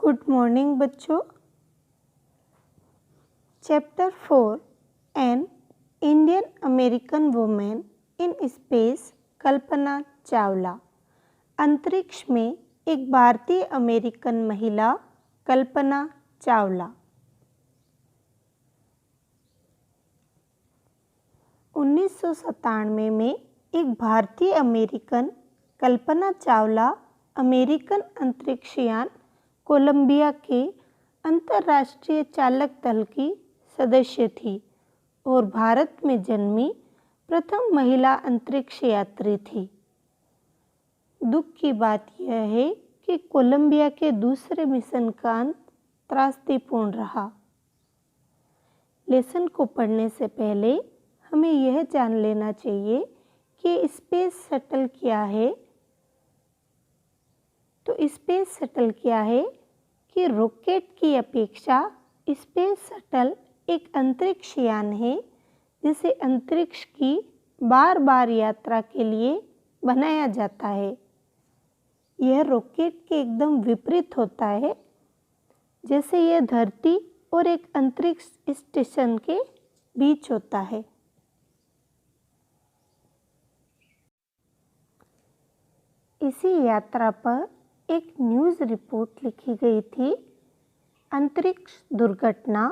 Good morning बच्चों। Chapter 4 an Indian American woman in space Kalpana Chawla. अंतरिक्ष में एक भारतीय अमेरिकन महिला कल्पना चावला। 1997 में एक भारतीय अमेरिकन कल्पना चावला अमेरिकन अंतरिक्ष यान कोलंबिया के अंतर्राष्ट्रीय चालक दल की सदस्य थी और भारत में जन्मी प्रथम महिला अंतरिक्ष यात्री थी। दुख की बात यह है कि कोलंबिया के दूसरे मिशन का अंत त्रासदीपूर्ण रहा। लेसन को पढ़ने से पहले हमें यह जान लेना चाहिए कि स्पेस शटल क्या है। तो स्पेस शटल क्या है कि रॉकेट की अपेक्षा स्पेस शटल एक अंतरिक्ष यान है जिसे अंतरिक्ष की बार बार यात्रा के लिए बनाया जाता है। यह रॉकेट के एकदम विपरीत होता है, जैसे यह धरती और एक अंतरिक्ष स्टेशन के बीच होता है। इसी यात्रा पर एक न्यूज़ रिपोर्ट लिखी गई थी। अंतरिक्ष दुर्घटना,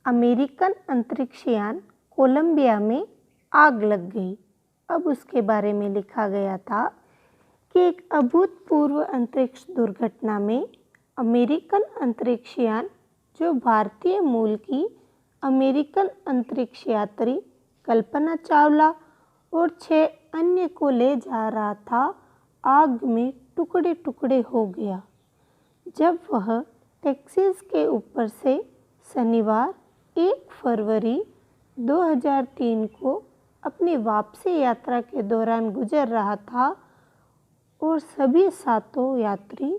अमेरिकन अंतरिक्ष यान कोलंबिया में आग लग गई। अब उसके बारे में लिखा गया था कि एक अभूतपूर्व अंतरिक्ष दुर्घटना में अमेरिकन अंतरिक्ष यान, जो भारतीय मूल की अमेरिकन अंतरिक्ष यात्री कल्पना चावला और 6 अन्य को ले जा रहा था, आग में टुकड़े टुकड़े हो गया जब वह टेक्सास के ऊपर से शनिवार 1 फरवरी 2003 को अपनी वापसी यात्रा के दौरान गुजर रहा था और सभी 7 यात्री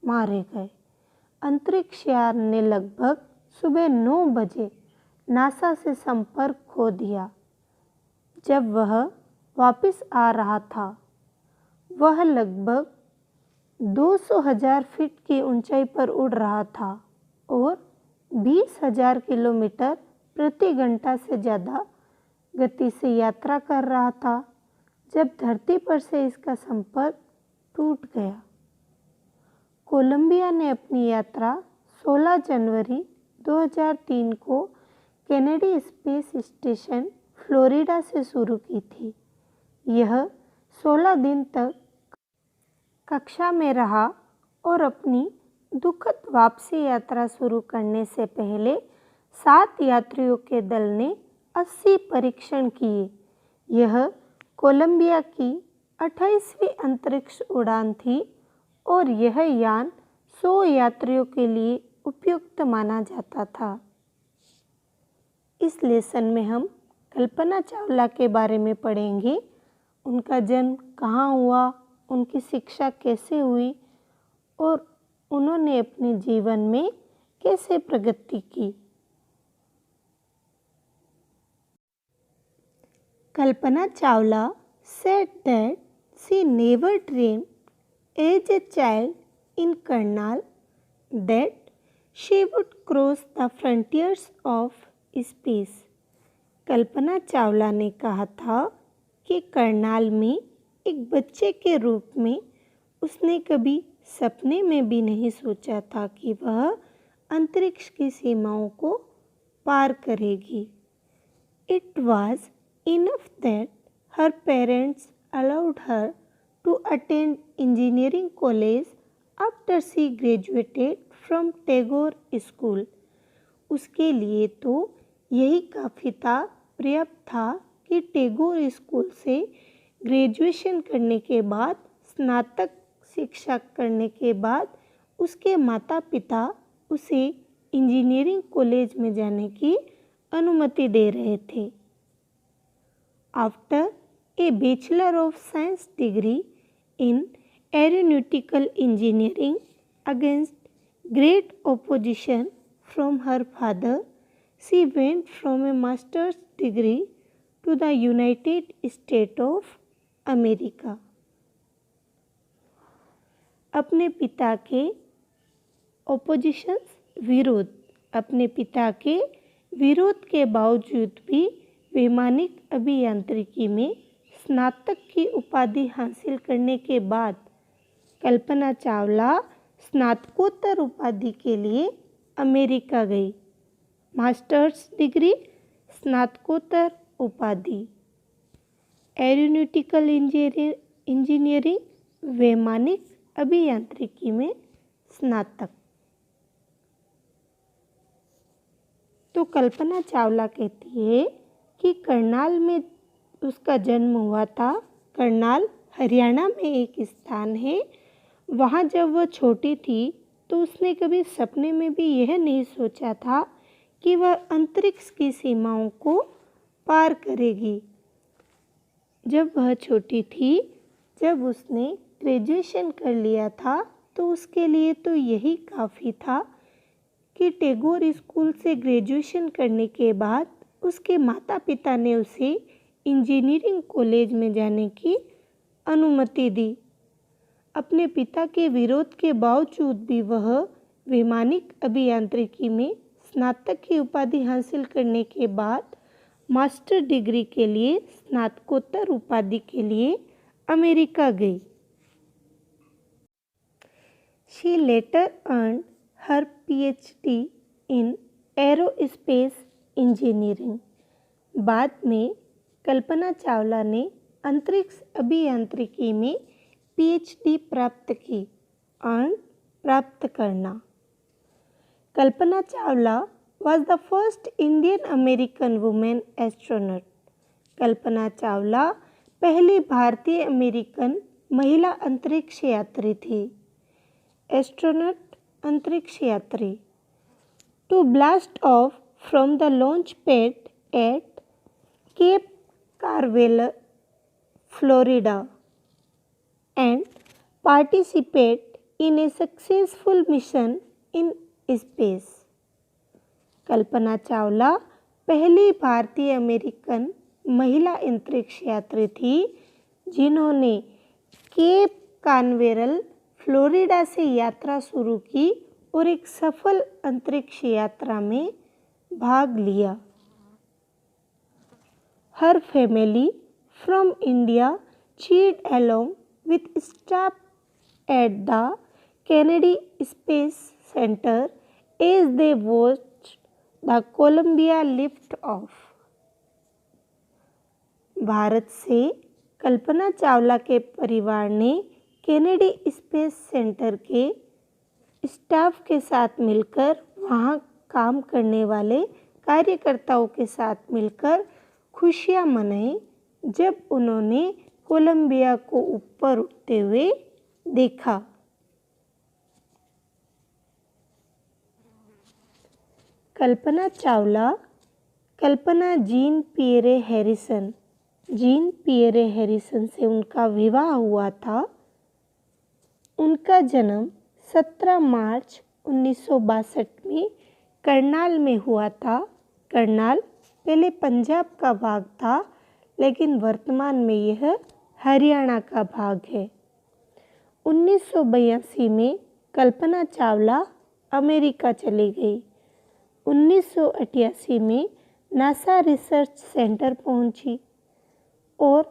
मारे गए। अंतरिक्ष यान ने लगभग सुबह 9 बजे नासा से संपर्क खो दिया। जब वह वापस आ रहा था, वह लगभग 200,000 फीट की ऊंचाई पर उड़ रहा था और 20,000 किलोमीटर प्रति घंटा से ज़्यादा गति से यात्रा कर रहा था जब धरती पर से इसका संपर्क टूट गया। कोलंबिया ने अपनी यात्रा 16 जनवरी 2003 को केनेडी स्पेस स्टेशन फ्लोरिडा से शुरू की थी। यह 16 दिन तक कक्षा में रहा और अपनी दुखद वापसी यात्रा शुरू करने से पहले 7 यात्रियों के दल ने 80 परीक्षण किए। यह कोलंबिया की 28वीं अंतरिक्ष उड़ान थी और यह यान 100 यात्रियों के लिए उपयुक्त माना जाता था। इस लेसन में हम कल्पना चावला के बारे में पढ़ेंगे। उनका जन्म कहाँ हुआ, उनकी शिक्षा कैसे हुई और उन्होंने अपने जीवन में कैसे प्रगति की। Kalpana Chawla said that she never dreamed as a child in Karnal that she would cross the frontiers of space। Kalpana Chawla ने कहा था कि करनाल में एक बच्चे के रूप में उसने कभी सपने में भी नहीं सोचा था कि वह अंतरिक्ष की सीमाओं को पार करेगी। It was enough that her parents allowed her to attend engineering college after she graduated from Tagore School। उसके लिए तो यही काफ़ी था, पर्याप्त था कि टैगोर स्कूल से ग्रेजुएशन करने के बाद, स्नातक शिक्षा करने के बाद उसके माता पिता उसे इंजीनियरिंग कॉलेज में जाने की अनुमति दे रहे थे। After a bachelor of science degree in aeronautical engineering against great opposition from her father, she went from a masters degree to the United State of America. अपने पिता के ऑपोजिशंस विरोध, अपने पिता के विरोध के बावजूद भी वैमानिक अभियांत्रिकी में स्नातक की उपाधि हासिल करने के बाद कल्पना चावला स्नातकोत्तर उपाधि के लिए अमेरिका गई। मास्टर्स डिग्री, स्नातकोत्तर उपाधि, एरोनॉटिकल इंजीनियरिंग, वैमानिक अभियांत्रिकी में स्नातक। तो कल्पना चावला कहती है कि करनाल में उसका जन्म हुआ था। करनाल हरियाणा में एक स्थान है। वहाँ जब वह छोटी थी तो उसने कभी सपने में भी यह नहीं सोचा था कि वह अंतरिक्ष की सीमाओं को पार करेगी। जब वह छोटी थी, जब उसने ग्रेजुएशन कर लिया था, तो उसके लिए तो यही काफ़ी था कि टैगोर स्कूल से ग्रेजुएशन करने के बाद उसके माता पिता ने उसे इंजीनियरिंग कॉलेज में जाने की अनुमति दी। अपने पिता के विरोध के बावजूद भी वह वैमानिक अभियांत्रिकी में स्नातक की उपाधि हासिल करने के बाद मास्टर डिग्री के लिए स्नातकोत्तर उपाधि के लिए अमेरिका गई। She later earned her PhD in Aerospace Engineering। बाद में कल्पना चावला ने अंतरिक्ष अभियांत्रिकी में PhD प्राप्त की। अर्न, प्राप्त करना। Kalpana Chawla was the first Indian American woman astronaut। कल्पना चावला पहली भारतीय अमेरिकन महिला अंतरिक्ष यात्री थी। एस्ट्रोनॉट, अंतरिक्ष यात्री। To blast off from the launch pad at Cape Canaveral, Florida and participate in a successful mission in space। Kalpana Chawla पहली भारतीय अमेरिकन महिला अंतरिक्ष यात्री थी जिन्होंने केप कानवेरल, फ्लोरिडा से यात्रा शुरू की और एक सफल अंतरिक्ष यात्रा में भाग लिया। Her family from India cheered along with staff at the Kennedy Space Center as they watched the Columbia lift off। Bharat से कल्पना चावला के परिवार ने केनेडी स्पेस सेंटर के स्टाफ के साथ मिलकर, वहाँ काम करने वाले कार्यकर्ताओं के साथ मिलकर खुशियाँ मनाई जब उन्होंने कोलंबिया को ऊपर उठते हुए देखा। Kalpana Chawla, Kalpana Jean Pierre Harrison, Jean Pierre Harrison से उनका विवाह हुआ था। उनका जन्म 17 मार्च 1962 में करनाल में हुआ था। करनाल पहले पंजाब का भाग था, लेकिन वर्तमान में यह हरियाणा का भाग है। 1982 में कल्पना चावला अमेरिका चली गई। 1988 में नासा रिसर्च सेंटर पहुंची और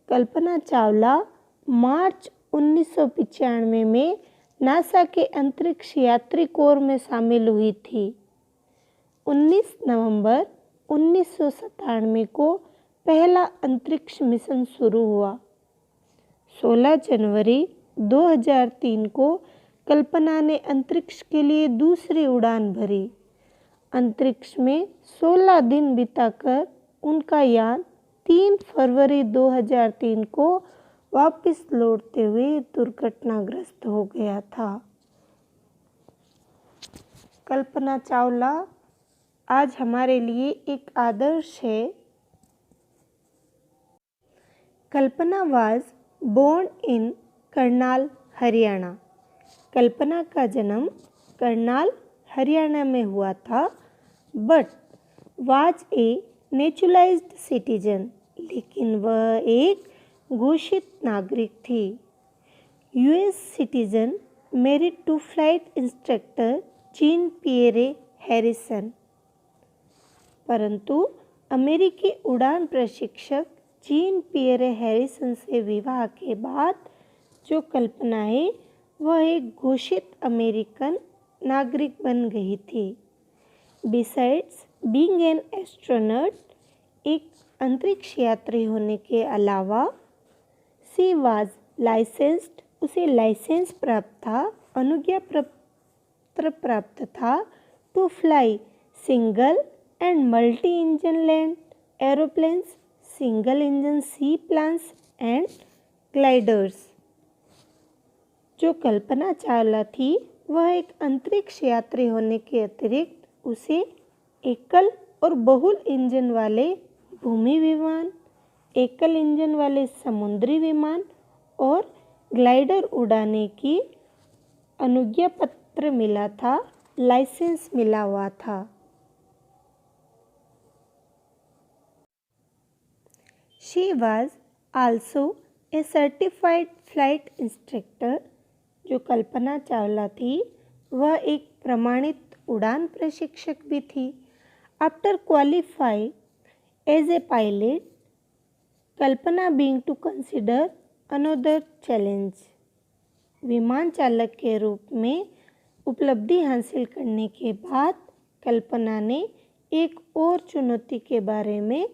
कल्पना चावला मार्च 1995 में नासा के अंतरिक्ष यात्री कोर में शामिल हुई थी। 19 नवंबर 1997 को पहला अंतरिक्ष मिशन शुरू हुआ। 16 जनवरी 2003 को कल्पना ने अंतरिक्ष के लिए दूसरी उड़ान भरी। अंतरिक्ष में 16 दिन बिताकर उनका यान 3 फरवरी 2003 को वापस लौटते हुए दुर्घटनाग्रस्त हो गया था। कल्पना चावला आज हमारे लिए एक आदर्श है। Kalpana was born in Karnal, Haryana. Kalpana का जन्म करनाल, हरियाणा में हुआ था, but was a naturalised citizen, लेकिन वह एक घोषित नागरिक थी। US citizen married to flight instructor Jean Pierre Harrison. परंतु अमेरिकी उड़ान प्रशिक्षक जीन पियरे हैरिसन से विवाह के बाद जो कल्पना है वह एक घोषित अमेरिकन नागरिक बन गई थी। बिसाइड्स बीइंग एन एस्ट्रोनॉट, एक अंतरिक्ष यात्री होने के अलावा, शी वाज लाइसेंस्ड, उसे लाइसेंस प्राप्त था, अनुज्ञा पत्र प्राप्त था, to fly single and multi engine land aeroplanes, single engine seaplanes and gliders. जो कल्पना चावला थी वह एक अंतरिक्ष यात्री होने के अतिरिक्त उसे एकल और बहुल इंजन वाले भूमि विमान, एकल इंजन वाले समुद्री विमान और ग्लाइडर उड़ाने की अनुज्ञा पत्र मिला था, लाइसेंस मिला हुआ था। She was also a certified flight instructor। जो कल्पना चावला थी वह एक प्रमाणित उड़ान प्रशिक्षक भी थी। After qualify as a pilot, Kalpana being to consider another challenge, विमान चालक के रूप में उपलब्धि हासिल करने के बाद कल्पना ने एक और चुनौती के बारे में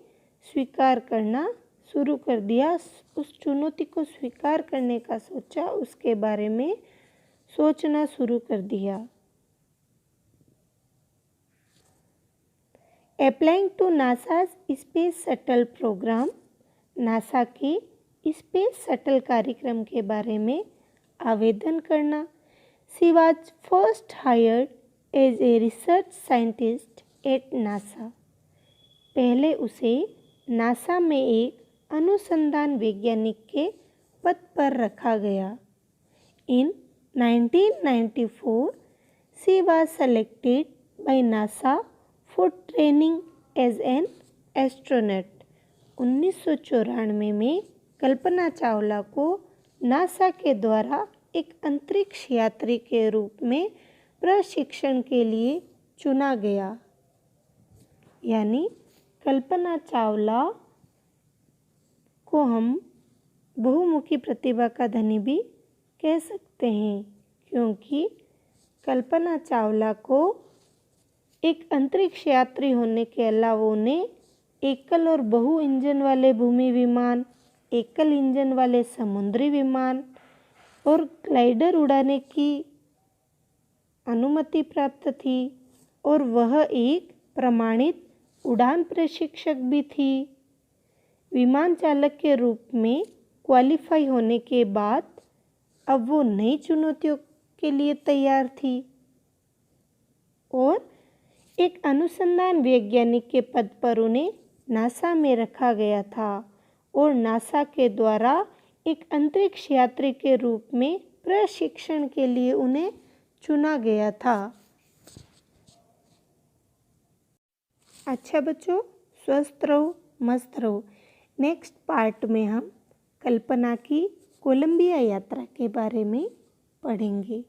स्वीकार करना शुरू कर दिया। उस चुनौती को स्वीकार करने का सोचा, उसके बारे में सोचना शुरू कर दिया। Applying to NASA's space shuttle program, NASA के स्पेस शटल कार्यक्रम के बारे में आवेदन करना। She was first hired as a research scientist at NASA, पहले उसे नासा में एक अनुसंधान वैज्ञानिक के पद पर रखा गया। In 1994 she was selected by NASA for training as an astronaut. 1994 में कल्पना चावला को नासा के द्वारा एक अंतरिक्ष यात्री के रूप में प्रशिक्षण के लिए चुना गया। यानी कल्पना चावला को हम बहुमुखी प्रतिभा का धनी भी कह सकते हैं, क्योंकि कल्पना चावला को एक अंतरिक्ष यात्री होने के अलावा उन्हें एकल और बहु इंजन वाले भूमि विमान, एकल इंजन वाले समुद्री विमान और ग्लाइडर उड़ाने की अनुमति प्राप्त थी और वह एक प्रमाणित उड़ान प्रशिक्षक भी थी। विमान चालक के रूप में क्वालिफाई होने के बाद अब वो नई चुनौतियों के लिए तैयार थी और एक अनुसंधान वैज्ञानिक के पद पर उन्हें नासा में रखा गया था और नासा के द्वारा एक अंतरिक्ष यात्री के रूप में प्रशिक्षण के लिए उन्हें चुना गया था। अच्छा बच्चों, स्वस्थ रहो, मस्त रहो। नेक्स्ट पार्ट में हम कल्पना की कोलंबिया यात्रा के बारे में पढ़ेंगे।